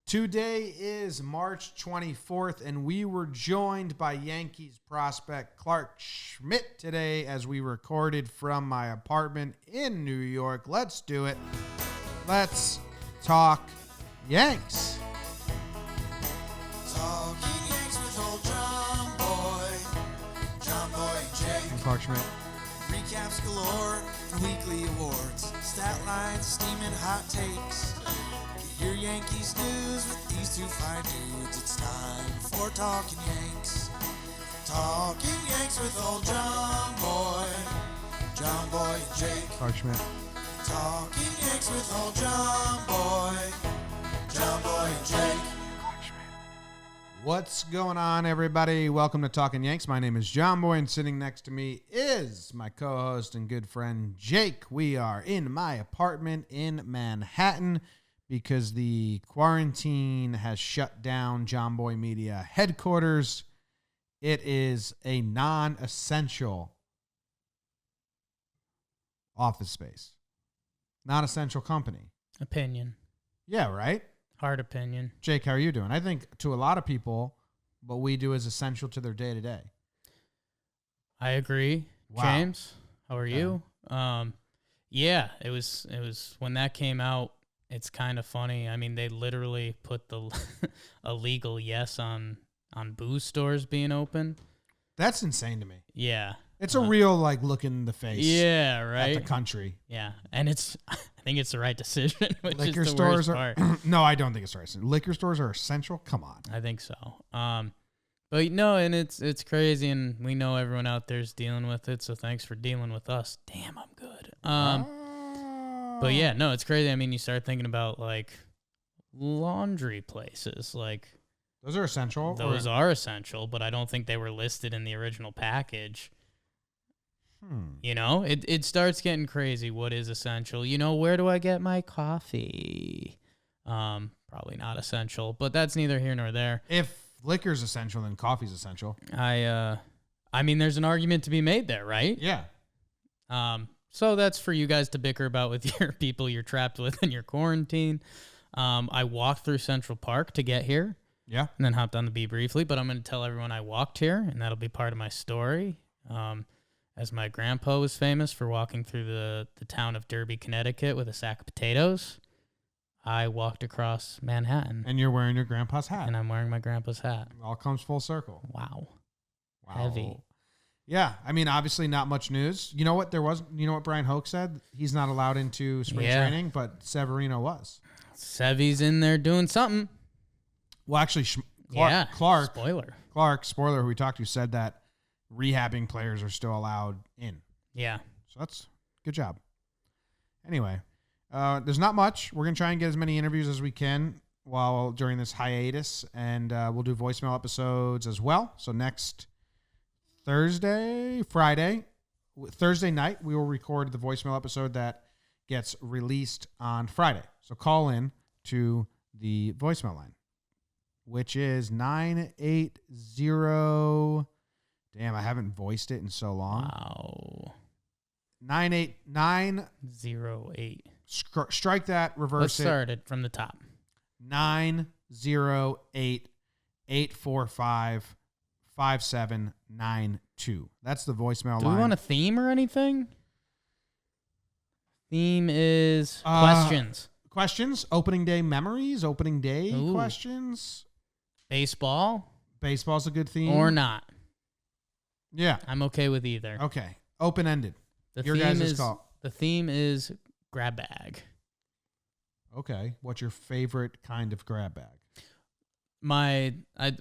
Today is March 24th, and we were joined by Yankees prospect Clarke Schmidt today as we recorded from my apartment in New York. Let's do it. Let's talk Yanks. Talking Yanks with old JOMBOY and Jake. I'm Clarke Schmidt. Recaps galore for weekly awards. Stat lines, steaming hot takes. Get your Yankees news with these two fine dudes. It's time for Talking Yanks. Talking Yanks with old JOMBOY and Jake. Clarke Schmidt. Talking Yanks with old JOMBOY and Jake. What's going on, everybody? Welcome to Talkin' Yanks. My name is JOMBOY, and sitting next to me is my co-host and good friend, Jake. We are in my apartment in Manhattan because the quarantine has shut down JOMBOY Media headquarters. It is a non-essential office space. Non-essential company. Opinion. Yeah, right? Hard opinion. Jake, how are you doing? I think to a lot of people, what we do is essential to their day-to-day. I agree. Wow. James, how are you? Yeah, it was when that came out, it's kind of funny. I mean, they literally put the a legal yes on booze stores being open. That's insane to me. Yeah. It's a real, look in the face Yeah, right. at the country. Yeah, and I think it's the right decision, which Liquor is the stores worst are part. No, I don't think it's the right decision. Liquor stores are essential. Come on. I think so. But no, and it's crazy, and we know everyone out there's dealing with it. So thanks for dealing with us. Damn, I'm good. But yeah, no, it's crazy. I mean, you start thinking about laundry places, Those are essential. those are essential, but I don't think they were listed in the original package. You know, it starts getting crazy. What is essential? You know, where do I get my coffee? Probably not essential, but that's neither here nor there. If liquor's essential, then coffee's essential. I mean, there's an argument to be made there, right? Yeah. So that's for you guys to bicker about with your people you're trapped with in your quarantine. I walked through Central Park to get here. Yeah. And then hopped on the bee briefly, but I'm going to tell everyone I walked here, and that'll be part of my story. As my grandpa was famous for walking through the town of Derby, Connecticut with a sack of potatoes, I walked across Manhattan. And you're wearing your grandpa's hat. And I'm wearing my grandpa's hat. It all comes full circle. Wow. Wow. Heavy. Yeah. I mean, obviously not much news. You know what what Brian Hoke said? He's not allowed into spring training, but Severino was. Sevy's in there doing something. Well, actually, Clarke, spoiler, who we talked to, said that rehabbing players are still allowed in. Yeah. So that's good job. Anyway, there's not much. We're going to try and get as many interviews as we can during this hiatus, and we'll do voicemail episodes as well. So next Thursday night, we will record the voicemail episode that gets released on Friday. So call in to the voicemail line, which is 980. Damn, I haven't voiced it in so long. Wow. 98908. Strike that, reverse Let's start it from the top. 908-845-5792. That's the voicemail line. Do we want a theme or anything? Theme is questions. Questions? Opening day memories? Opening day Ooh. questions? Baseball? Baseball's a good theme. Or not. Yeah. I'm okay with either. Okay. Open-ended. Your theme guys' is call. The theme is grab bag. Okay. What's your favorite kind of grab bag?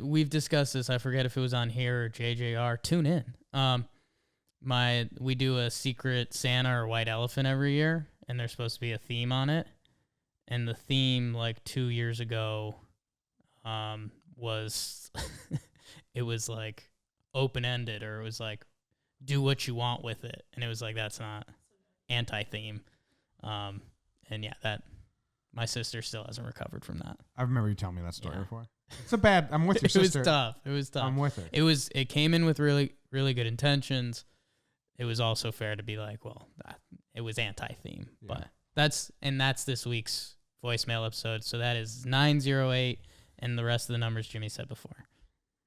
We've discussed this. I forget if it was on here or JJR. Tune in. We do a secret Santa or white elephant every year, and there's supposed to be a theme on it. And the theme 2 years ago was it was open-ended, or it was do what you want with it, and it was that's not anti-theme. And yeah, that my sister still hasn't recovered from that. I remember you telling me that story before. It's a bad. I'm with your sister. It was tough. I'm with her. It came in with really, really good intentions. It was also fair to be it was anti-theme, but that's this week's voicemail episode. So that is 908, and the rest of the numbers Jimmy said before.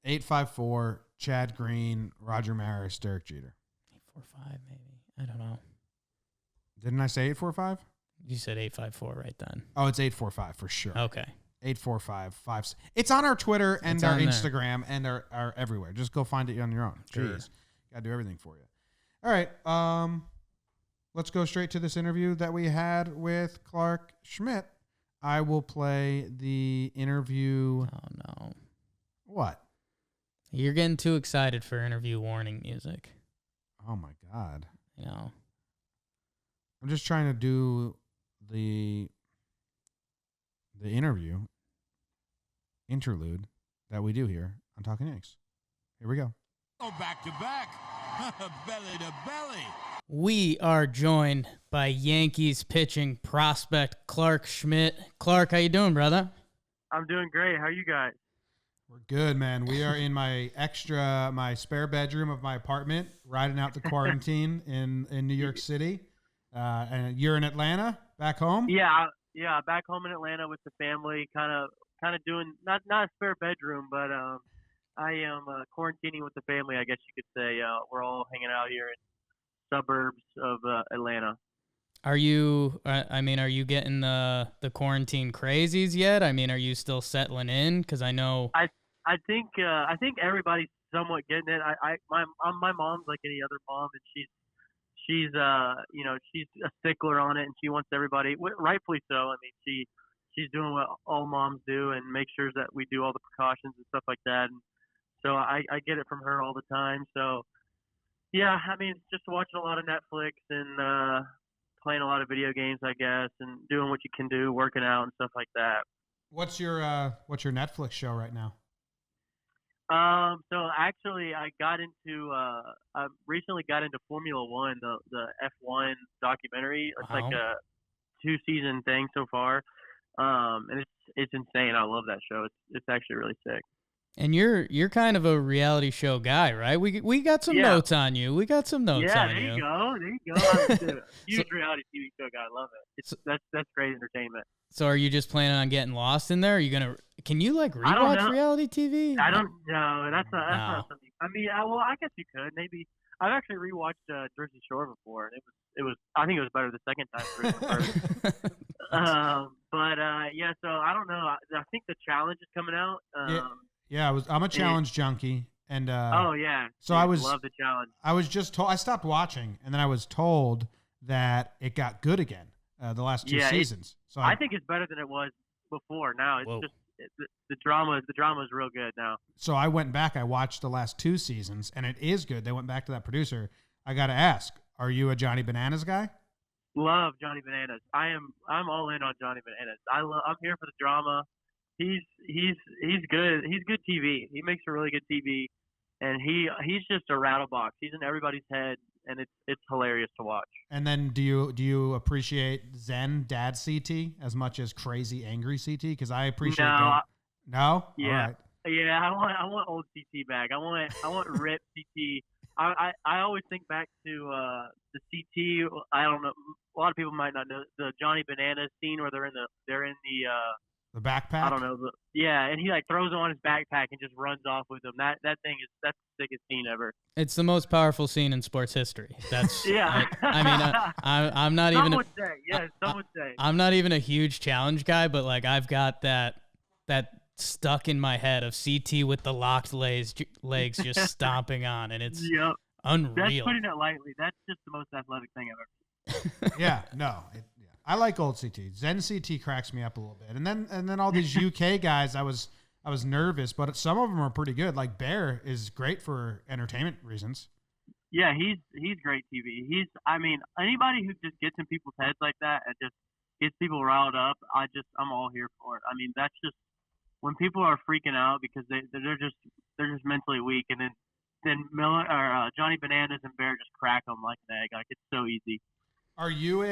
854, Chad Green, Roger Maris, Derek Jeter. 845 maybe. I don't know. Didn't I say 845? You said 854 right then. Oh, it's 845 for sure. Okay. 845-5. It's on our Twitter and It's our on there. Instagram and our everywhere. Just go find it on your own. Sure. Jeez. Gotta do everything for you. All right. Let's go straight to this interview that we had with Clarke Schmidt. I will play the interview. Oh, no. What? You're getting too excited for interview warning music. Oh, my God. You know. I'm just trying to do the interview interlude that we do here on Talkin' Yanks. Here we go. Oh, back to back. Belly to belly. We are joined by Yankees pitching prospect Clarke Schmidt. Clarke, how you doing, brother? I'm doing great. How are you guys? We're good, man. We are in my spare bedroom of my apartment, riding out the quarantine in New York City. And you're in Atlanta, back home? Yeah, back home in Atlanta with the family, kind of doing not a spare bedroom, but I am quarantining with the family, I guess you could say. We're all hanging out here in suburbs of Atlanta. Are you getting the quarantine crazies yet? I mean, are you still settling in? Because I know. I think everybody's somewhat getting it. My mom's like any other mom, and she's she's a stickler on it, and she wants everybody, rightfully so. I mean, she's doing what all moms do and make sure that we do all the precautions and stuff like that. And so I get it from her all the time. So yeah, I mean, just watching a lot of Netflix and playing a lot of video games, I guess, and doing what you can do, working out and stuff like that. What's your Netflix show right now? So actually, I recently got into Formula One, the F1 documentary. It's like a 2-season thing so far, and it's insane. I love that show. It's actually really sick. And you're kind of a reality show guy, right? We got some notes on you. We got some notes on you. Yeah, there you go. I'm a huge reality TV show guy. I love it. That's great entertainment. So are you just planning on getting lost in there? Are you can you rewatch reality TV? I don't know. That's not something. I mean, I guess you could maybe. I've actually rewatched Jersey Shore before, and it was. I think it was better the second time through than the first. Yeah. So I don't know. I think the challenge is coming out. Yeah, I'm a challenge junkie, and oh yeah. So I love the challenge. I was just told. I stopped watching, and then I was told that it got good again the last 2 seasons. So I think it's better than it was before. Now it's just the drama is real good now. So I went back. I watched the last 2 seasons, and it is good. They went back to that producer. I got to ask, are you a Johnny Bananas guy? Love Johnny Bananas. I'm all in on Johnny Bananas. I'm here for the drama. He's good. He's good TV. He makes a really good TV, and he's just a rattle box. He's in everybody's head, and it's hilarious to watch. And then do you appreciate Zen Dad CT as much as crazy angry CT? Because I appreciate that. No. Yeah. All right. Yeah. I want old CT back. I want rip CT. I always think back to the CT. I don't know. A lot of people might not know the Johnny Bananas scene where they're in the backpack. I don't know. And he throws on his backpack and just runs off with him. That's the sickest scene ever. It's the most powerful scene in sports history. That's yeah. I'm not some even. Would say. Yes, some would say. I'm not even a huge challenge guy, but I've got that stuck in my head of CT with the locked legs just stomping on, and it's unreal. That's putting it lightly. That's just the most athletic thing I've ever seen. Yeah. No. I like old CT. Zen CT cracks me up a little bit, and then all these UK guys, I was nervous, but some of them are pretty good. Like Bear is great for entertainment reasons. Yeah, he's great TV. Anybody who just gets in people's heads like that and just gets people riled up, I'm all here for it. I mean, that's just when people are freaking out because they're just mentally weak, and then Miller or Johnny Bananas and Bear just crack them like an egg. It's so easy. Are you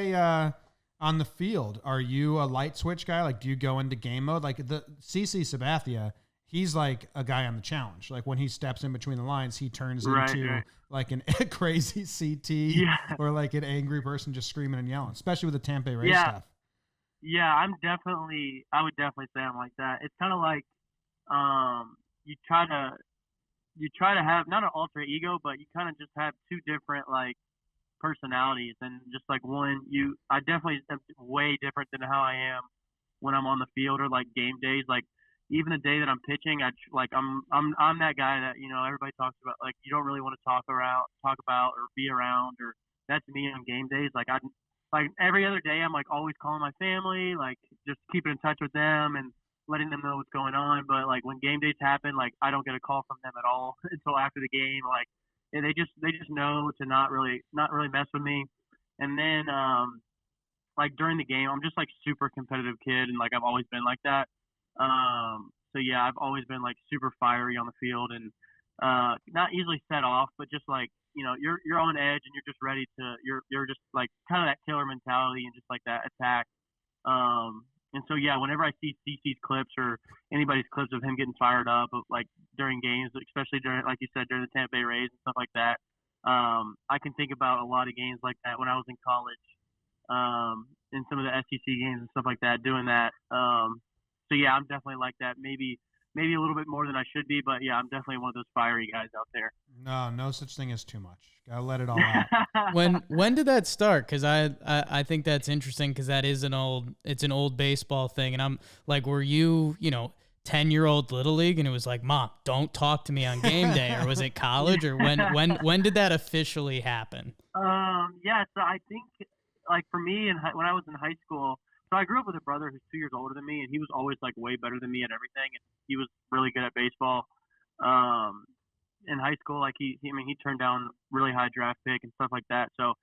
on the field, are you a light switch guy? Do you go into game mode? The CC Sabathia, he's like a guy on the challenge. When he steps in between the lines, he turns into a crazy CT or an angry person just screaming and yelling, especially with the Tampa Ray stuff. Yeah, I would definitely say I'm like that. It's kind of like, um, you try to, have not an alter ego, but you kind of just have two different like personalities, and just like I definitely am way different than how I am when I'm on the field or like game days. Like even the day that I'm pitching, I'm that guy that everybody talks about. Like you don't really want to talk about or be around, or that's me on game days. Like every other day, I'm like always calling my family, like just keeping in touch with them and letting them know what's going on. But like when game days happen, like I don't get a call from them at all until after the game. Like and they just know to not really mess with me. And then like during the game, I'm just like super competitive kid, and like I've always been like that. So yeah, I've always been like super fiery on the field, and not easily set off, but just like you're on edge and you're just ready to you're just like kind of that killer mentality and just like that attack. And so yeah, whenever I see CC's clips or anybody's clips of him getting fired up, like during games, especially during, like you said, during the Tampa Bay Rays and stuff like that, I can think about a lot of games like that when I was in college, in some of the SEC games and stuff like that, doing that. So yeah, I'm definitely like that. Maybe a little bit more than I should be, but yeah, I'm definitely one of those fiery guys out there. No such thing as too much. Gotta let it all out. When did that start? Because I think that's interesting, because that is an old baseball thing, and I'm like, were you 10-year-old little league, and it was like, Mom, don't talk to me on game day, or was it college, or when did that officially happen? Yeah, so I think like for me when I was in high school, so I grew up with a brother who's 2 years older than me, and he was always like way better than me at everything, and he was really good at baseball. In high school, like he turned down really high draft pick and stuff like that. So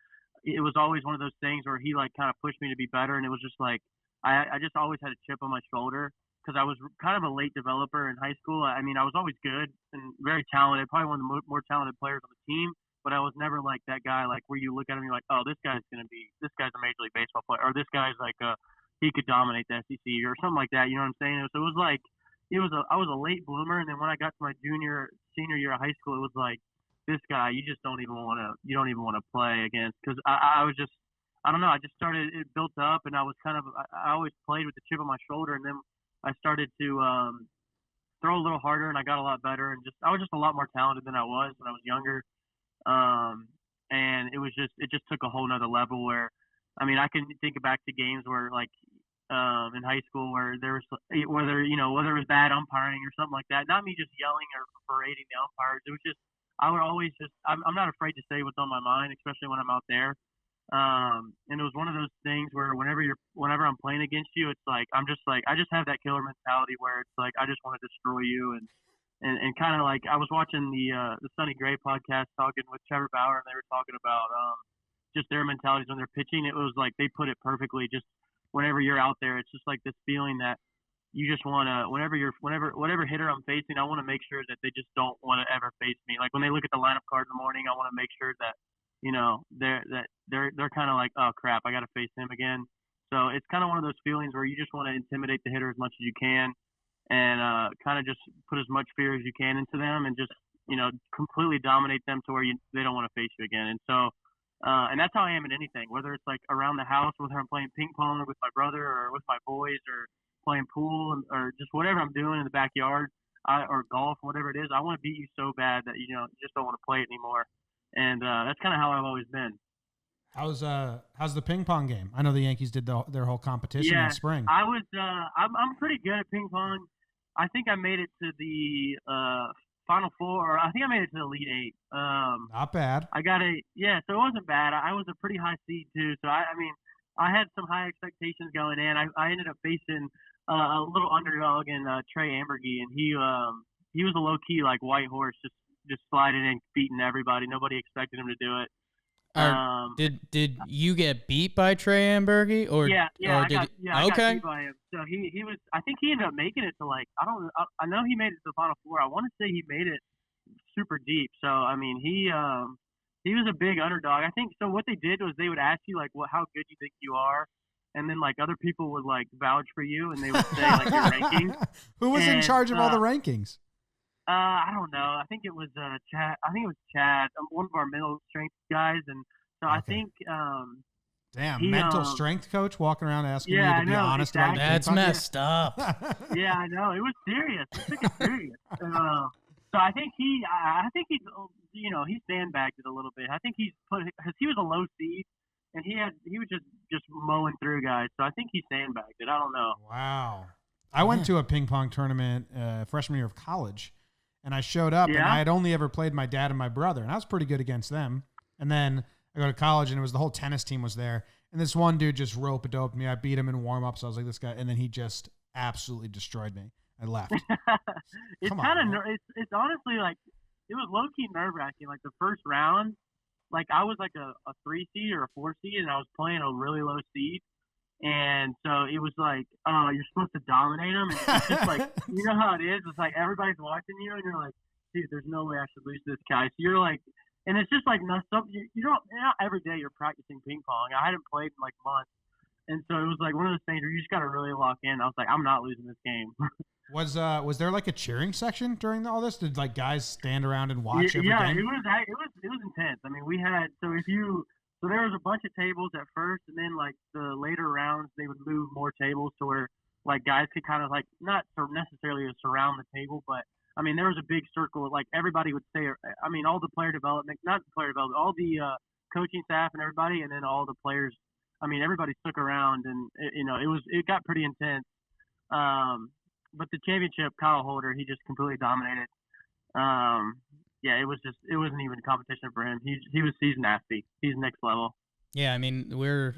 it was always one of those things where he like kind of pushed me to be better, and it was just like I just always had a chip on my shoulder because I was kind of a late developer in high school. I mean, I was always good and very talented, probably one of the more talented players on the team, but I was never like that guy like where you look at him and you're like, oh, this guy's a Major League Baseball player, or this guy's like he could dominate the SEC or something like that. You know what I'm saying? So it was like I was a late bloomer, and then when I got to my senior year of high school, it was like this guy you don't even want to play against, because I was just, I don't know, I just started, it built up, and I always played with the chip on my shoulder, and then I started to throw a little harder, and I got a lot better, and I was just a lot more talented than I was when I was younger. And it just took a whole nother level where, I mean, I can think back to games where like in high school where there was, whether it was bad umpiring or something like that, not me just yelling or berating the umpires. It was just, I would always just, I'm not afraid to say what's on my mind, especially when I'm out there. And it was one of those things where whenever I'm playing against you, it's like, I just have that killer mentality where it's like, I just want to destroy you. And kind of like, I was watching the Sonny Gray podcast talking with Trevor Bauer, and they were talking about, just their mentalities when they're pitching. It was like, they put it perfectly. Just whenever you're out there, it's just like this feeling that you just want to, whatever hitter I'm facing, I want to make sure that they just don't want to ever face me. Like when they look at the lineup card in the morning, I want to make sure that, they're kind of like, oh crap, I got to face him again. So it's kind of one of those feelings where you just want to intimidate the hitter as much as you can, and kind of just put as much fear as you can into them, and just, completely dominate them to where they don't want to face you again. And so, and that's how I am in anything, whether it's like around the house, whether I'm playing ping pong with my brother or with my boys, or playing pool, or just whatever I'm doing in the backyard, or golf, whatever it is. I want to beat you so bad that you just don't want to play it anymore. And that's kind of how I've always been. How's the ping pong game? I know the Yankees did their whole competition in spring. I'm pretty good at ping pong. I think I made it to the Final Four, or I think I made it to the Elite Eight. Not bad. So it wasn't bad. I was a pretty high seed too, so I had some high expectations going in. I ended up facing a little underdog in Trey Ambergy, and he was a low key like white horse, just sliding in, beating everybody. Nobody expected him to do it. Did you get beat by Trey Ambergy, or I got beat by him. So he was, I think he ended up making it to like, I know he made it to the Final Four. I want to say he made it super deep. So I mean, he was a big underdog. I think so. What they did was they would ask you like, how good you think you are, and then like other people would like vouch for you, and they would say like your rankings. Who was in charge of all the rankings? I don't know. I think it was Chad. One of our middle strength guys, and so okay. I think Damn, mental strength coach walking around asking you to be honest exactly. about That's messed up. Yeah, I know. It was serious. He took it serious. So I think he's, he sandbagged it a little bit. I think because he was a low seed, and he was just mowing through guys. So I think he sandbagged it. I don't know. Wow. I went to a ping pong tournament freshman year of college, and I showed up, and I had only ever played my dad and my brother, and I was pretty good against them. And then I go to college, and it was the whole tennis team was there, and this one dude just rope-a-doped me. I beat him in warm-up, so I was like, this guy, and then he just absolutely destroyed me. I left. It's it's honestly like it was low-key nerve-wracking. Like the first round, like I was like a 3 seed or a 4 seed, and I was playing a really low seed. And so it was like, oh, you're supposed to dominate them. And it's just like, you know how it is? It's like everybody's watching you, and you're like, dude, there's no way I should lose to this guy. So you're like, and it's just like, not every day you're practicing ping pong. I hadn't played in like months. And so it was like one of those things where you just got to really lock in. I was like, I'm not losing this game. Was there like a cheering section during all this? Did like guys stand around and watch every game? Yeah, it was intense. I mean, we had, so there was a bunch of tables at first, and then like the later rounds, they would move more tables to where like guys could kind of like not necessarily surround the table, but I mean there was a big circle. Like everybody would stay. I mean all the player development, not the player development, all the coaching staff and everybody, and then all the players. I mean everybody stuck around, and it got pretty intense. But the championship, Kyle Holder, he just completely dominated. Yeah, it wasn't even a competition for him. He's nasty. He's next level. Yeah, I mean, we're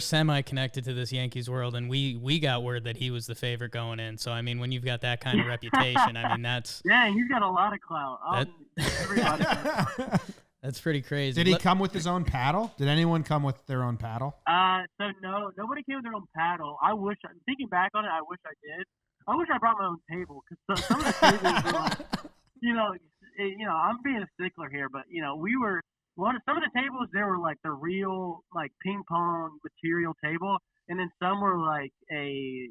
semi-connected to this Yankees world, and we got word that he was the favorite going in. So, I mean, when you've got that kind of reputation, I mean, that's... Yeah, he's got a lot of clout. Everybody. That's pretty crazy. Did he come with his own paddle? Did anyone come with their own paddle? So no, nobody came with their own paddle. Thinking back on it, I wish I did. I wish I brought my own table, because some of the tables were like, I'm being a stickler here, but some of the tables, there were like the real like ping pong material table, and then some were like a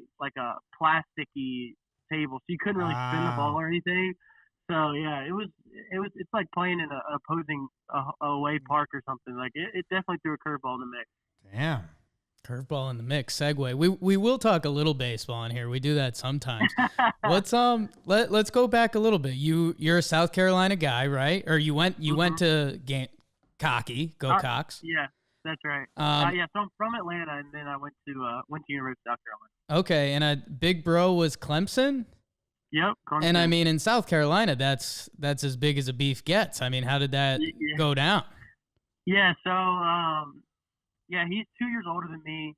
plasticky table, so you couldn't really spin the ball or anything. So yeah, it's like playing in an opposing away park or something. Like it definitely threw a curveball in the mix. Damn. Curveball in the mix. Segue. We will talk a little baseball in here. We do that sometimes. Let's go back a little bit. You're a South Carolina guy, right? Or you went to Cocky, go Cox. Yeah, that's right. So I'm from Atlanta, and then I went to University of South Carolina. Okay, and big bro was Clemson. Yep. Clemson. And I mean, in South Carolina, that's as big as a beef gets. I mean, how did that go down? Yeah. So he's 2 years older than me.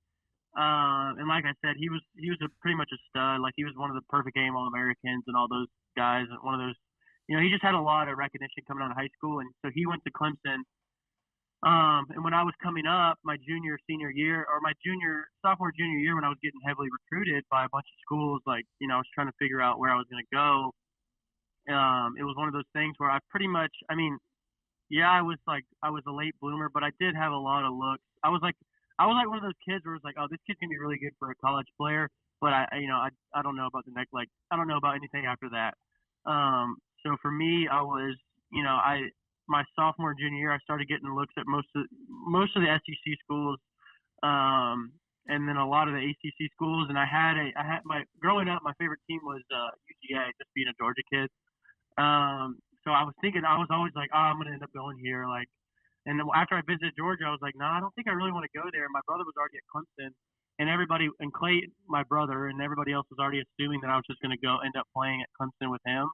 And like I said, he was pretty much a stud. Like he was one of the perfect game All-Americans and all those guys. And one of those, he just had a lot of recognition coming out of high school. And so he went to Clemson. And when I was coming up, my sophomore, junior year, when I was getting heavily recruited by a bunch of schools, like, I was trying to figure out where I was going to go. It was one of those things where I pretty much, I was a late bloomer, but I did have a lot of looks. I was like one of those kids where it was like, oh, this kid's gonna be really good for a college player, but I don't know about the next, like, I don't know about anything after that. So for me, I was, my sophomore, junior year, I started getting looks at most of the SEC schools, and then a lot of the ACC schools. And growing up, my favorite team was UGA, just being a Georgia kid. So I was always like, oh, I'm gonna end up going here, like. And then after I visited Georgia, I was like, no, I don't think I really want to go there. My brother was already at Clemson, and Clay, my brother, and everybody else was already assuming that I was just going to go end up playing at Clemson with him.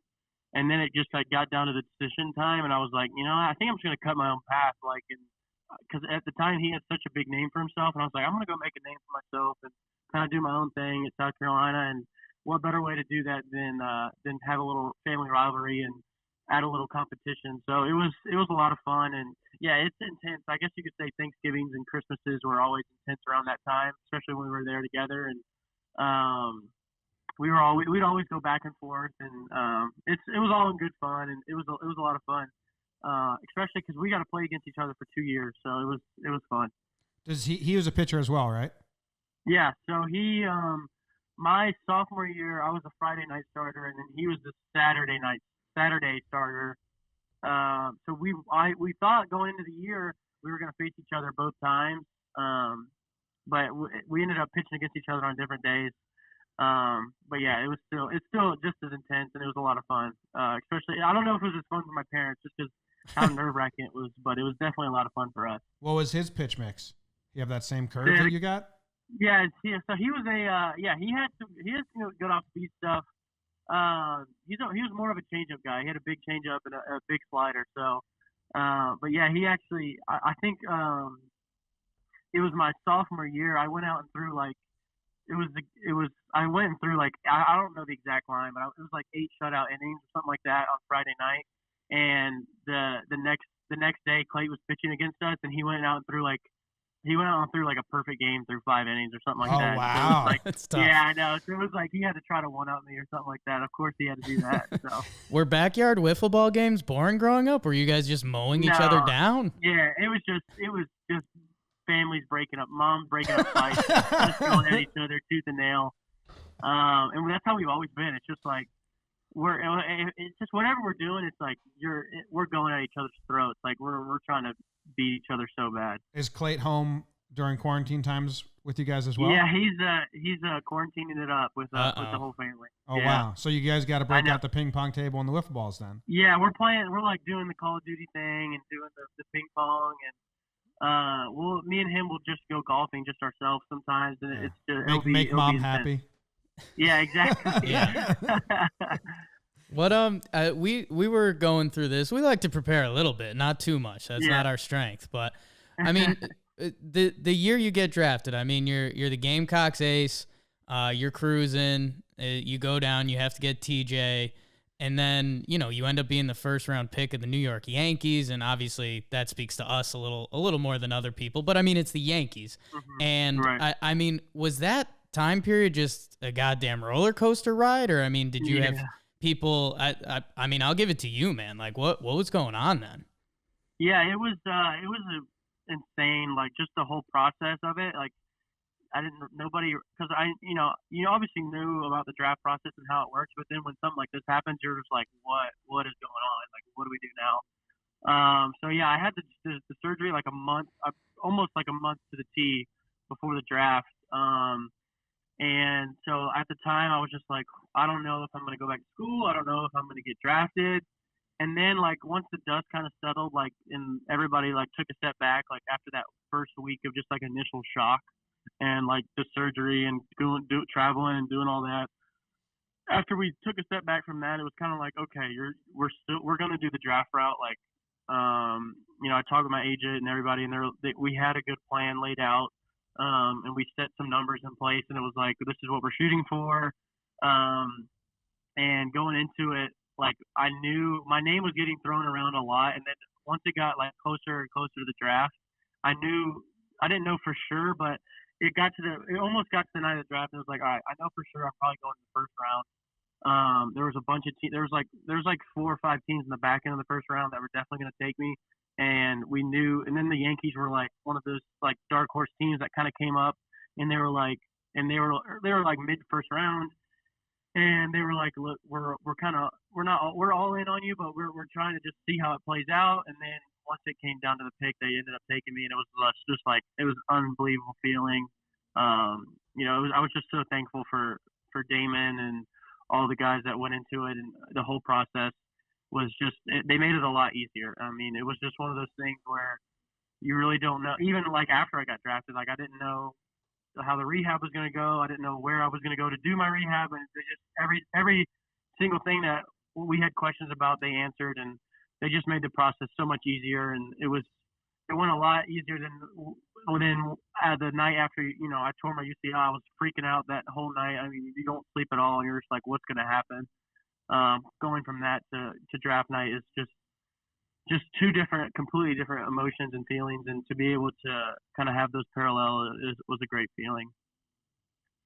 And then it just got down to the decision time, and I was like, I think I'm just going to cut my own path, because at the time he had such a big name for himself, and I was like, I'm going to go make a name for myself and kind of do my own thing at South Carolina. And what better way to do that than have a little family rivalry and add a little competition. So it was a lot of fun, and yeah, it's intense. I guess you could say Thanksgivings and Christmases were always intense around that time, especially when we were there together. And we'd always go back and forth, and it was all in good fun, and it was a lot of fun, especially because we got to play against each other for 2 years, so it was fun. He was a pitcher as well, right? Yeah. So he my sophomore year, I was a Friday night starter, and then he was the Saturday starter. So we thought going into the year we were going to face each other both times, But we ended up pitching against each other on different days. But yeah, it's still just as intense, and it was a lot of fun. Especially, I don't know if it was as fun for my parents just because how nerve-wracking it was, but it was definitely a lot of fun for us. What was his pitch mix? You have that same curve that you got? Yeah, so he was he had some good off-speed stuff. He was more of a changeup guy. He had a big changeup and a big slider. So, but yeah, he actually, I think it was my sophomore year. I went out and threw like, I went and threw like, I don't know the exact line, but it was like 8 shutout innings or something like that on Friday night. And the next day, Clay was pitching against us, and he went out and threw like a perfect game through 5 innings or something like that. Oh, wow. So That's tough. yeah, I know. So it was like he had to try to one-up me or something like that. Of course he had to do that. So Were backyard wiffle ball games boring growing up? Were you guys just mowing each other down? Yeah, it was just families breaking up, moms breaking up fights, just going at each other tooth and nail. And that's how we've always been. It's just like it's just whatever we're doing, it's like we're going at each other's throats. Like we're trying to beat each other so bad. Is Clayt home during quarantine times with you guys as well? Yeah, he's quarantining it up with the whole family. Oh, yeah. Wow. So you guys got to break out the ping pong table and the wiffle balls then. Yeah, we're like doing the Call of Duty thing and doing the ping pong, and me and him will just go golfing just ourselves sometimes, and it's just make mom happy. Yeah, exactly. Yeah. What we were going through this. We like to prepare a little bit, not too much. That's not our strength. But I mean, the year you get drafted, I mean, you're the Gamecocks ace. You're cruising. You go down. You have to get TJ, and then you end up being the first round pick of the New York Yankees, and obviously that speaks to us a little more than other people. But I mean, it's the Yankees, and right. I mean, was that time period just a goddamn roller coaster ride, or I mean, did you have people? I mean, I'll give it to you, man. Like, what was going on then? Yeah, it was insane. Like just the whole process of it. Like nobody, because you obviously knew about the draft process and how it works, but then when something like this happens, you're just like, what is going on? Like, what do we do now? So yeah, I had the surgery like almost like a month to the T before the draft. And so at the time I was just like, I don't know if I'm going to go back to school. I don't know if I'm going to get drafted. And then like once the dust kind of settled, like, and everybody like took a step back, like after that first week of just like initial shock and like the surgery and traveling and doing all that. After we took a step back from that, it was kind of like, okay, we're going to do the draft route. Like, I talked with my agent and everybody, and we had a good plan laid out. And we set some numbers in place, and it was like, this is what we're shooting for. And going into it, like I knew my name was getting thrown around a lot. And then once it got like closer and closer to the draft, I didn't know for sure, but it almost got to the night of the draft, and it was like, all right, I know for sure I'm probably going to the first round. There was a bunch of teams. There was like 4 or 5 teams in the back end of the first round that were definitely going to take me. And we knew, and then the Yankees were like one of those like dark horse teams that kind of came up, and they were like mid first round, and they were like, look, we're all in on you, but we're trying to just see how it plays out. And then once it came down to the pick, they ended up taking me, and it was just like, it was an unbelievable feeling. I was just so thankful for Damon and all the guys that went into it, and the whole process was just, they made it a lot easier. I mean, it was just one of those things where you really don't know. Even like after I got drafted, like I didn't know how the rehab was going to go. I didn't know where I was going to go to do my rehab, and just every single thing that we had questions about, they answered, and they just made the process so much easier. And it went a lot easier than the night after, I tore my UCL. I was freaking out that whole night. I mean, you don't sleep at all, and you're just like, what's going to happen? Going from that to draft night is just two completely different emotions and feelings, and to be able to kind of have those parallel was a great feeling.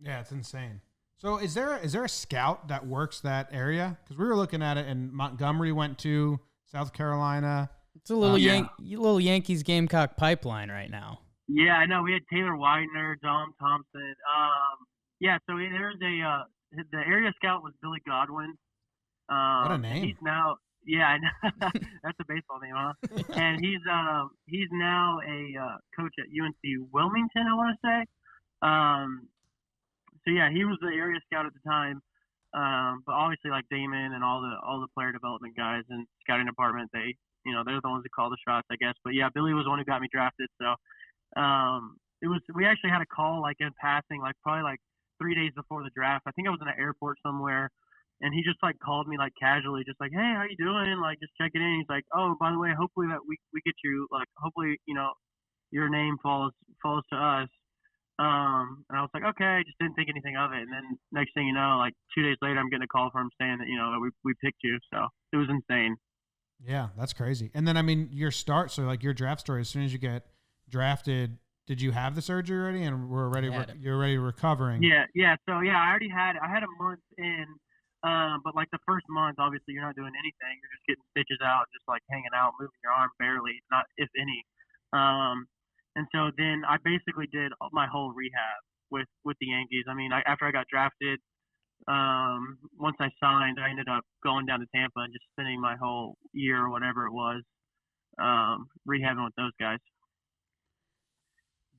Yeah, it's insane. So is there a scout that works that area? Because we were looking at it, and Montgomery went to South Carolina. It's a little little Yankees Gamecock pipeline right now. Yeah, I know. We had Taylor Widener, Dom Thompson. There's the area scout was Billy Godwin. What a name! Yeah, I know. That's a baseball name, huh? And he's now a coach at UNC Wilmington, I want to say. So yeah, he was the area scout at the time. But obviously, like Damon and all the player development guys and scouting department, they're the ones who call the shots, I guess. But yeah, Billy was the one who got me drafted. So we actually had a call like in passing, like probably like 3 days before the draft. I think I was in an airport somewhere, and he just like called me like casually, just like, hey, how you doing? Like just checking in. He's like, oh, by the way, hopefully that we get you, like hopefully your name falls to us. And I was like, okay, I just didn't think anything of it. And then next thing you know, like 2 days later, I'm getting a call from him saying that we picked you. So it was insane. Yeah, that's crazy. And then I mean your draft story. As soon as you get drafted, did you have the surgery already and were ready? You're ready recovering? Yeah. So yeah, I had a month in. But like the first month, obviously you're not doing anything. You're just getting stitches out, just like hanging out, moving your arm barely, not if any. And so then I basically did my whole rehab with the Yankees. I mean, after I got drafted, once I signed, I ended up going down to Tampa and just spending my whole year or whatever it was, rehabbing with those guys.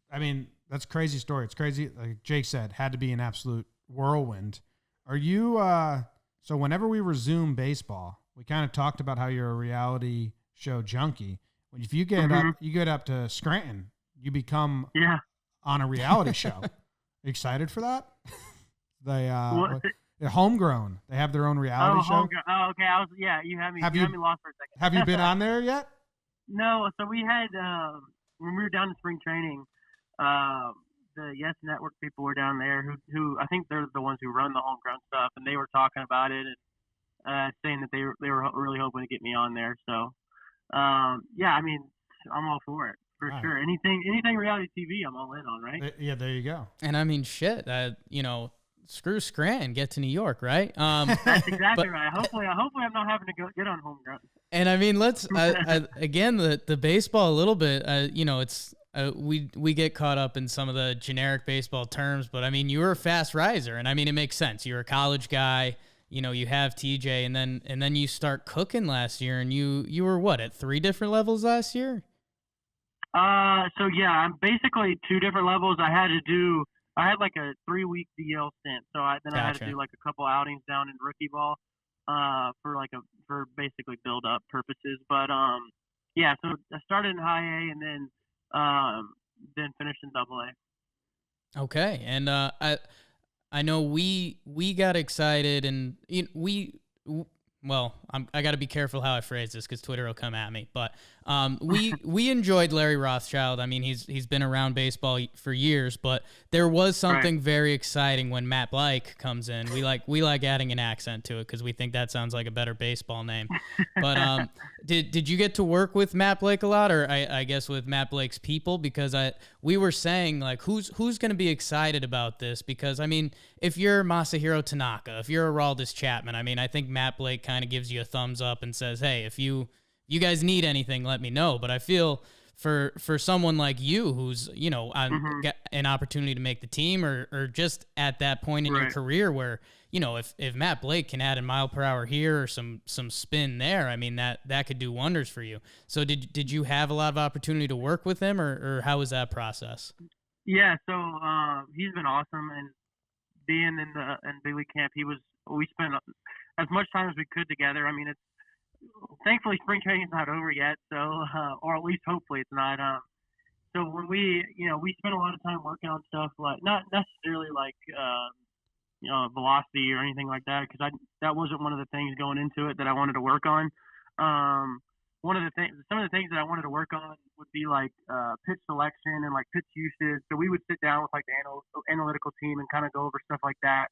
I mean, that's a crazy story. It's crazy. Like Jake said, had to be an absolute whirlwind. Are you, so whenever we resume baseball, we kind of talked about how you're a reality show junkie. If you get up to Scranton, you become on a reality show. Excited for that? They're homegrown. They have their own reality show. Homegrown. Oh, okay. You had me lost for a second. Have you been on there yet? No. So we had, when we were down in spring training, the Yes Network people were down there who I think they're the ones who run the homegrown stuff, and they were talking about it and saying that they were really hoping to get me on there. So, I mean, I'm all for it. For sure. Anything reality TV, I'm all in on, right? Yeah, there you go. And I mean, shit, screw Scranton, get to New York, right? That's exactly right. Hopefully I'm not having to get on homegrown. And I mean, let's again the baseball a little bit. It's we get caught up in some of the generic baseball terms, but I mean, you were a fast riser, and I mean, it makes sense. You're a college guy. You have TJ, and then you start cooking last year, and you were what, at 3 different levels last year? So yeah, I'm basically 2 different levels. I had like a 3-week DL stint. So I had to do like a couple outings down in rookie ball, for basically build up purposes. But, so I started in high A and then finished in double A. Okay. And, I know we got excited and I got to be careful how I phrase this because Twitter will come at me. But we enjoyed Larry Rothschild. I mean, he's been around baseball for years, but there was something very exciting when Matt Blake comes in. We like adding an accent to it because we think that sounds like a better baseball name. But did you get to work with Matt Blake a lot, or I guess with Matt Blake's people? Because we were saying like who's going to be excited about this? Because I mean, if you're Masahiro Tanaka, if you're Aroldis Chapman, I mean, I think Matt Blake kind of gives you a thumbs up and says, hey, if you guys need anything, let me know. But I feel for someone like you who's, got an opportunity to make the team or just at that point in your career where, if Matt Blake can add a mile per hour here or some spin there, I mean, that could do wonders for you. So did you have a lot of opportunity to work with him or how was that process? Yeah. So, he's been awesome, and being in big league camp, we spent as much time as we could together. I mean, thankfully spring training's not over yet, so or at least hopefully it's not. So when we spent a lot of time working on stuff like not necessarily like velocity or anything like that, because that wasn't one of the things going into it that I wanted to work on. Some of the things that I wanted to work on would be like pitch selection and like pitch usage. So we would sit down with like the analytical team and kind of go over stuff like that.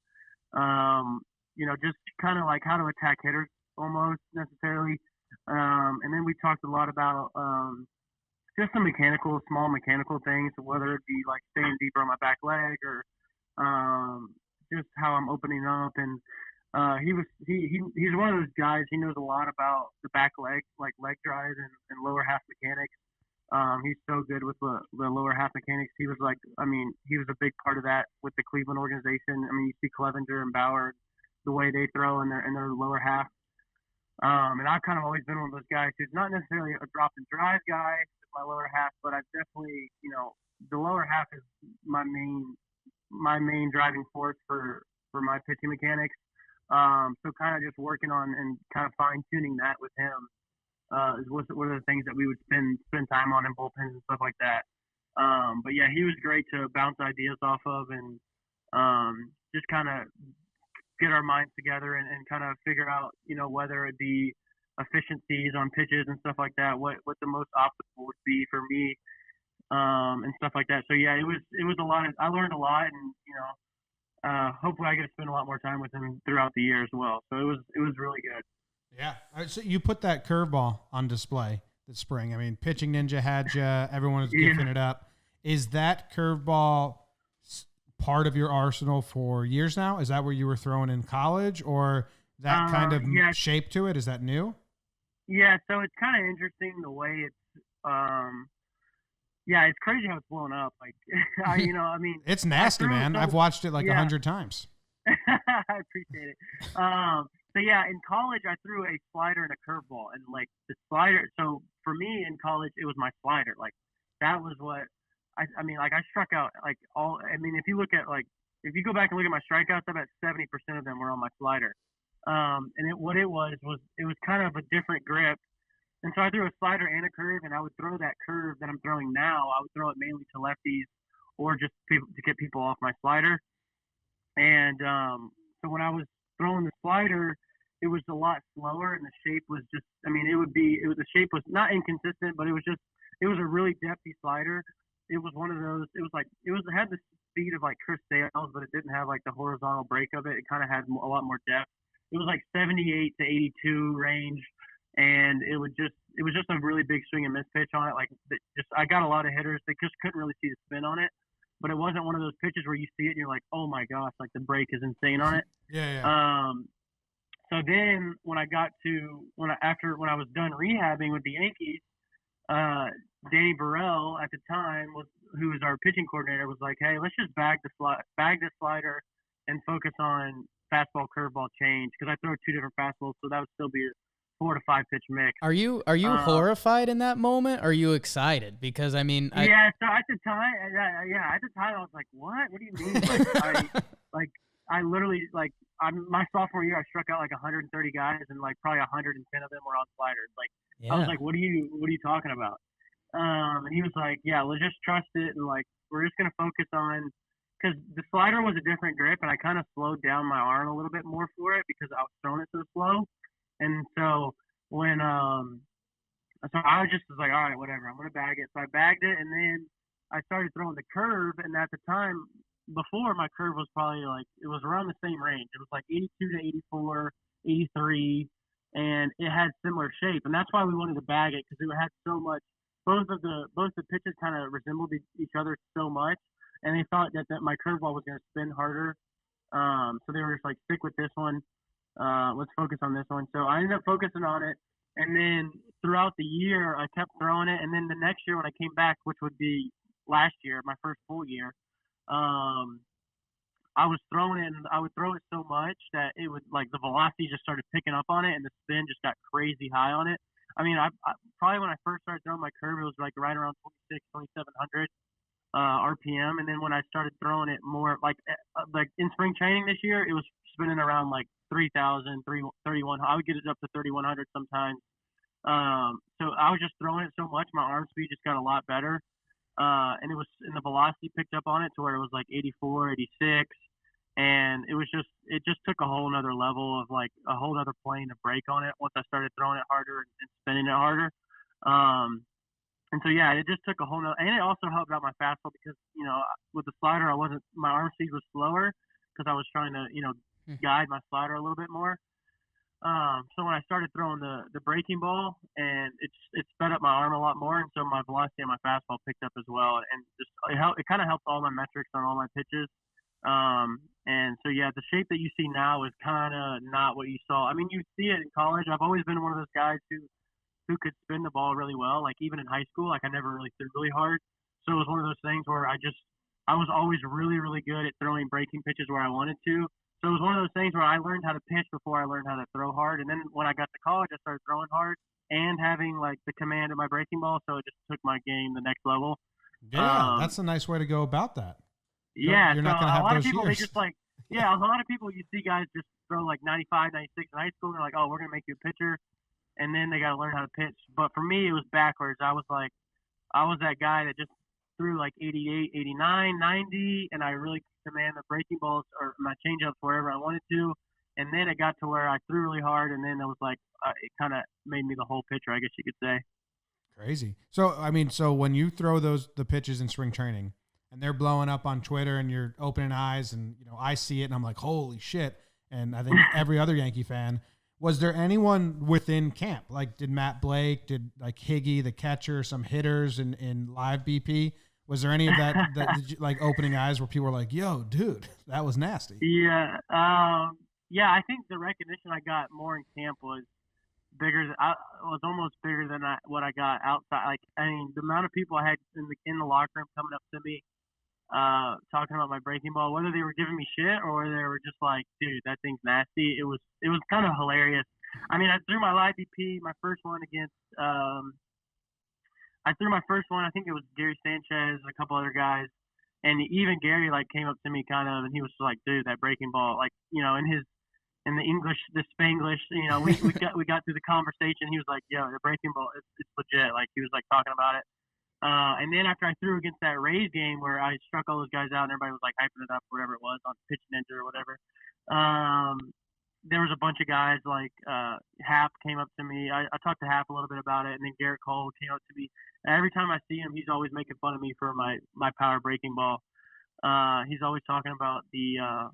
Just kind of like how to attack hitters almost necessarily. And then we talked a lot about just some small mechanical things, whether it be like staying deeper on my back leg or just how I'm opening up. And he's one of those guys. He knows a lot about the back leg, like leg drive and lower half mechanics. He's so good with the lower half mechanics. He was a big part of that with the Cleveland organization. I mean, you see Clevenger and Bauer, the way they throw in their lower half. And I've kind of always been one of those guys who's not necessarily a drop and drive guy with my lower half, but I've definitely, the lower half is my main driving force for my pitching mechanics. So kind of just working on and kind of fine tuning that with him is one of the things that we would spend time on in bullpens and stuff like that. But yeah, he was great to bounce ideas off of and just kind of get our minds together and kind of figure out, whether it be efficiencies on pitches and stuff like that, what the most optimal would be for me, and stuff like that. So yeah, it was a lot. I learned a lot, and hopefully I get to spend a lot more time with him throughout the year as well. So it was really good. Yeah. So you put that curveball on display this spring. I mean, Pitching Ninja had you. Everyone was gifting it up. Is that curveball part of your arsenal for years now? Is that where you were throwing in college, or that kind of shape to it? Is that new? Yeah, so it's kind of interesting the way it's it's crazy how it's blown up. Like, I mean, it's nasty, man. I've watched it like 100 times. I appreciate it. So yeah, in college I threw a slider and a curveball, and like the slider. So for me in college, it was my slider. Like that was what I mean, like I struck out like all. I mean, if you go back and look at my strikeouts, about 70% of them were on my slider. And what it was kind of a different grip. And so I threw a slider and a curve, and I would throw that curve that I'm throwing now. I would throw it mainly to lefties or just to get people off my slider. And so when I was throwing the slider, it was a lot slower, and the shape was just. I mean, the shape was not inconsistent, but it was a really depthy slider. It was one of those. It had the speed of like Chris Sales, but it didn't have like the horizontal break of it. It kind of had a lot more depth. It was like 78 to 82 range, and it was just a really big swing and miss pitch on it. Like I got a lot of hitters that just couldn't really see the spin on it, but it wasn't one of those pitches where you see it and you're like, oh my gosh, like the break is insane on it. Yeah. So then when I was done rehabbing with the Yankees, Danny Burrell at the time who was our pitching coordinator was like, hey, let's just bag the slider and focus on fastball, curveball, change, because I throw two different fastballs, so that would still be a 4 to 5 pitch mix. Are you horrified in that moment? Or are you excited? Because I mean, so at the time, I was like, what? What do you mean? Like, I literally my sophomore year, I struck out like 130 guys, and like probably 110 of them were on sliders. Like, I was like, what are you talking about? And he was like, yeah, let's just trust it, and like we're just gonna focus on. Because the slider was a different grip, and I kind of slowed down my arm a little bit more for it because I was throwing it so slow. And so when so I was like, all right, whatever, I'm gonna bag it. So I bagged it, and then I started throwing the curve. And at the time before, my curve was probably like it was around the same range. It was like 82 to 84, 83, and it had similar shape. And that's why we wanted to bag it, because it had so much. Both the pitches kind of resembled each other so much. And they thought that my curveball was going to spin harder. So they were just like, stick with this one. Let's focus on this one. So I ended up focusing on it. And then throughout the year, I kept throwing it. And then the next year when I came back, which would be last year, my first full year, I was throwing it, and I would throw it so much that it would, like, the velocity just started picking up on it, and the spin just got crazy high on it. I mean, I probably when I first started throwing my curve, it was like right around 2,700. RPM, and then when I started throwing it more, like in spring training this year, it was spinning around like 3,000, 3,100. I would get it up to 3,100 sometimes. So I was just throwing it so much, my arm speed just got a lot better, and the velocity picked up on it to where it was like 84, 86, and it just took a whole nother level of like a whole other plane to break on it once I started throwing it harder and spinning it harder. And so, yeah, it just took a whole nother, and it also helped out my fastball because, with the slider, my arm speed was slower because I was trying to, guide my slider a little bit more. So when I started throwing the breaking ball, and it sped up my arm a lot more, and so my velocity and my fastball picked up as well, and just it kind of helped all my metrics on all my pitches. And so, yeah, the shape that you see now is kind of not what you saw. I mean, you see it in college. I've always been one of those guys who could spin the ball really well. Like even in high school, like I never really threw really hard. So it was one of those things where I was always really, really good at throwing breaking pitches where I wanted to. So it was one of those things where I learned how to pitch before I learned how to throw hard. And then when I got to college, I started throwing hard and having like the command of my breaking ball. So it just took my game the next level. Yeah, that's a nice way to go about that. Yeah, You're so not going to have a lot those of people, years. they just like, yeah, a lot of people, you see guys just throw like 95, 96 in high school. And they're like, oh, we're going to make you a pitcher. And then they got to learn how to pitch. But for me, it was backwards. I was that guy that just threw like 88, 89, 90, and I really could command the breaking balls or my changeups wherever I wanted to. And then it got to where I threw really hard, and then it was like it kind of made me the whole pitcher, I guess you could say. Crazy. So, I mean, so when you throw the pitches in spring training and they're blowing up on Twitter and you're opening eyes and, you know, I see it and I'm like, holy shit. And I think every other Yankee fan, was there anyone within camp? Like, did Matt Blake, did like Higgy, the catcher, some hitters in live BP? Was there any of that, did you, like opening eyes where people were like, yo, dude, that was nasty? Yeah. Yeah, I think the recognition I got more in camp was almost bigger than what I got outside. Like, I mean, the amount of people I had in the locker room coming up to me, talking about my breaking ball, whether they were giving me shit or they were just like, dude, that thing's nasty. It was kind of hilarious. I mean, I threw my live BP, my first one against, I think it was Gary Sanchez and a couple other guys. And even Gary like came up to me kind of, and he was like, dude, that breaking ball, like, you know, in the English, the Spanglish, you know, we got through the conversation. He was like, yo, the breaking ball, it's legit. Like, he was like talking about it. And then after I threw against that Rays game where I struck all those guys out and everybody was like hyping it up, whatever it was, on Pitch Ninja or whatever, there was a bunch of guys like Hap came up to me. I talked to Hap a little bit about it, and then Garrett Cole came up to me. And every time I see him, he's always making fun of me for my power breaking ball. He's always talking about the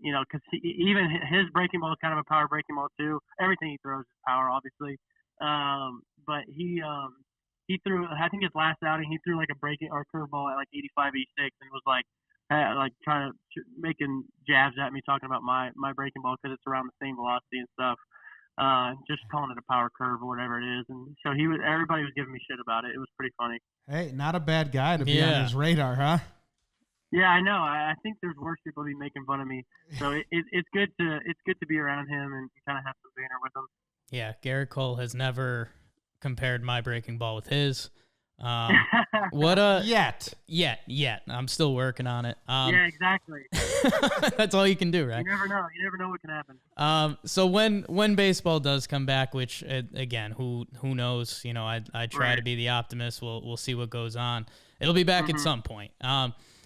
you know, because even his breaking ball is kind of a power breaking ball too. Everything he throws is power, obviously. But he threw, I think his last outing, he threw like a breaking or curveball at like 85, 86, and was like trying to making jabs at me, talking about my breaking ball because it's around the same velocity and stuff. Just calling it a power curve or whatever it is, and so everybody was giving me shit about it. It was pretty funny. Hey, not a bad guy to be on his radar, huh? Yeah, I know. I think there's worse people to be making fun of me. So it's good to be around him and kind of have some banter with him. Yeah, Garrett Cole has never compared my breaking ball with his. Yet. I'm still working on it. Yeah, exactly. That's all you can do, right? You never know. You never know what can happen. So when baseball does come back, which again, who knows? You know, I try to be the optimist. We'll see what goes on. It'll be back at some point.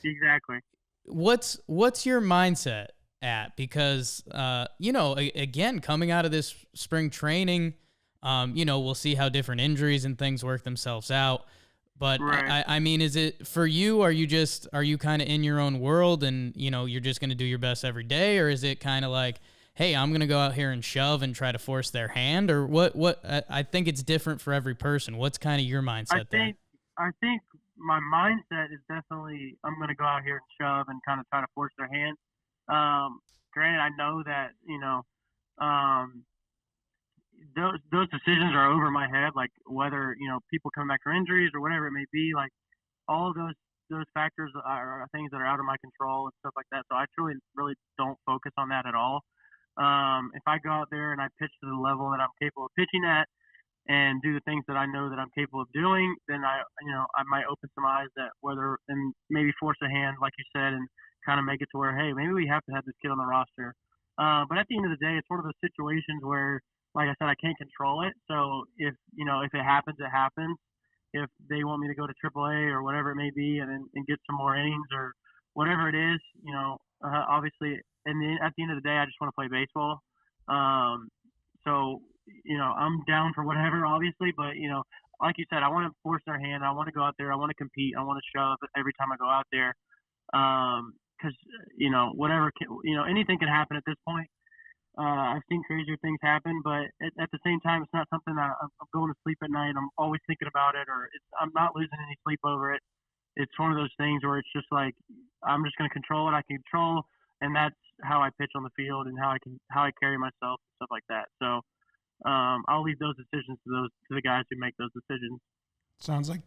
Exactly. What's your mindset at? Because you know, again, coming out of this spring training, you know, we'll see how different injuries and things work themselves out. But right. I mean, is it for you? Are you kind of in your own world and, you know, you're just going to do your best every day? Or is it kind of like, hey, I'm going to go out here and shove and try to force their hand? Or what? I think it's different for every person. What's kind of your mindset there? I think my mindset is definitely I'm going to go out here and shove and kind of try to force their hand. Granted, I know that, you know, those decisions are over my head, like whether, you know, people come back from injuries or whatever it may be, like all of those factors are things that are out of my control and stuff like that. So I truly really don't focus on that at all. If I go out there and I pitch to the level that I'm capable of pitching at and do the things that I know that I'm capable of doing, then I might open some eyes that whether, and maybe force a hand, like you said, and kind of make it to where, hey, maybe we have to have this kid on the roster. But at the end of the day, it's one of those situations where, like I said, I can't control it. So if it happens, it happens. If they want me to go to AAA or whatever it may be and get some more innings or whatever it is, you know, obviously, and then at the end of the day, I just want to play baseball. So, you know, I'm down for whatever, obviously, but, you know, like you said, I want to force their hand. I want to go out there. I want to compete. I want to shove every time I go out there. Because, you know, anything can happen at this point. I've seen crazier things happen, but at the same time, it's not something that I'm going to sleep at night. I'm always thinking about it, or I'm not losing any sleep over it. It's one of those things where it's just like, I'm just going to control what I can control. And that's how I pitch on the field and how I carry myself and stuff like that. So, I'll leave those decisions to the guys who make those decisions. Sounds like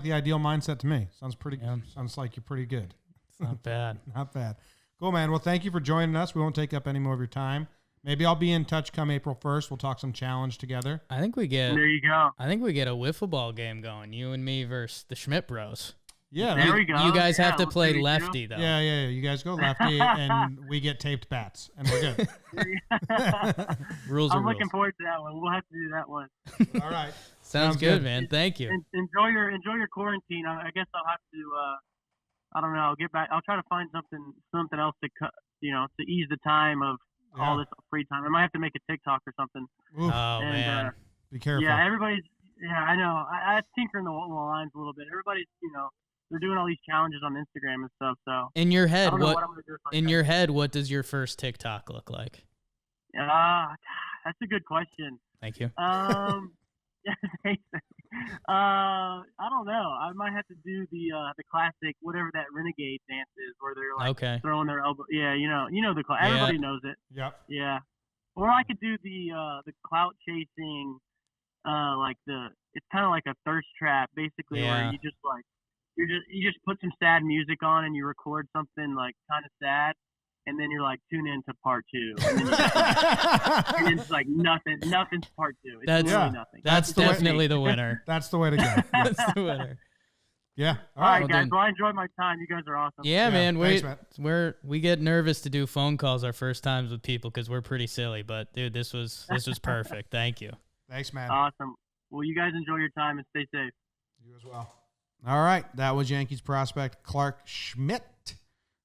the ideal mindset to me. Sounds pretty good. Sounds like you're pretty good. It's not bad. Not bad. Cool, man. Well, thank you for joining us. We won't take up any more of your time. Maybe I'll be in touch come April 1st. We'll talk some challenge together. I think we get There you go. a wiffle ball game going. You and me versus the Schmidt Bros. Yeah, There we go. You guys have to let's play do it, lefty though. Yeah. You guys go lefty, and we get taped bats, and we're good. Rules are I'm rules. looking forward to that one. We'll have to do that one. All right. Sounds good, man. Thank you. Enjoy your quarantine. I guess I'll have to. I don't know. I'll get back. I'll try to find something else to to ease the time of all this free time. I might have to make a TikTok or something. Oof. Oh man. Be careful. Yeah, everybody's. Yeah, I know. I tinkering the lines a little bit. Everybody's. They're doing all these challenges on Instagram and stuff. So In your I head, don't know what I'm gonna do. your head, what does your first TikTok look like? That's a good question. Thank you. I don't know. I might have to do the classic whatever that renegade dance is, where they're like throwing their elbow. Yeah, everybody knows it. Yep. Yeah. Or I could do the clout chasing, it's kind of like a thirst trap, basically, where you just like you just put some sad music on and you record something like kind of sad. And then you're like, tune in to part 2. And then and it's like nothing's part 2. It's really nothing. That's definitely the winner. That's the way to go. That's the winner. Yeah. All right, guys. Well, I enjoyed my time. You guys are awesome. Yeah, man. Thanks, man. We get nervous to do phone calls our first times with people because we're pretty silly. But dude, this was perfect. Thank you. Thanks, man. Awesome. Well, you guys enjoy your time and stay safe. You as well. All right. That was Yankees prospect Clarke Schmidt.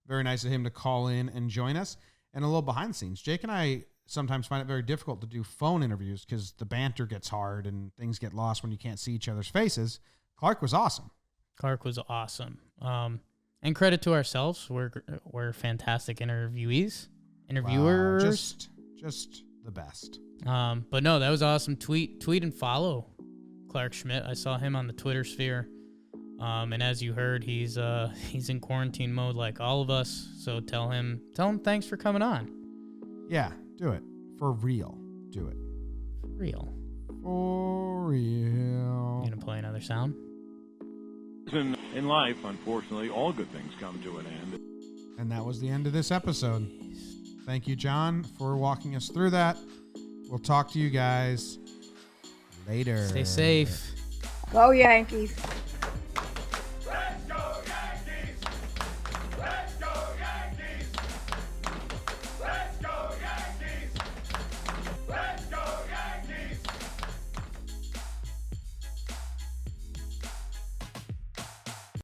Very nice of him to call in and join us. And a little behind the scenes. Jake and I sometimes find it very difficult to do phone interviews because the banter gets hard and things get lost when you can't see each other's faces. Clarke was awesome. Clarke was awesome. And credit to ourselves. We're fantastic interviewers. Wow, just the best. But no, that was awesome. Tweet and follow Clarke Schmidt. I saw him on the Twitter sphere. And as you heard, he's in quarantine mode like all of us. So tell him thanks for coming on. Yeah, do it. For real. Do it. For real. For real. You gonna play another sound? In life, unfortunately, all good things come to an end. And that was the end of this episode. Thank you, John, for walking us through that. We'll talk to you guys later. Stay safe. Go Yankees.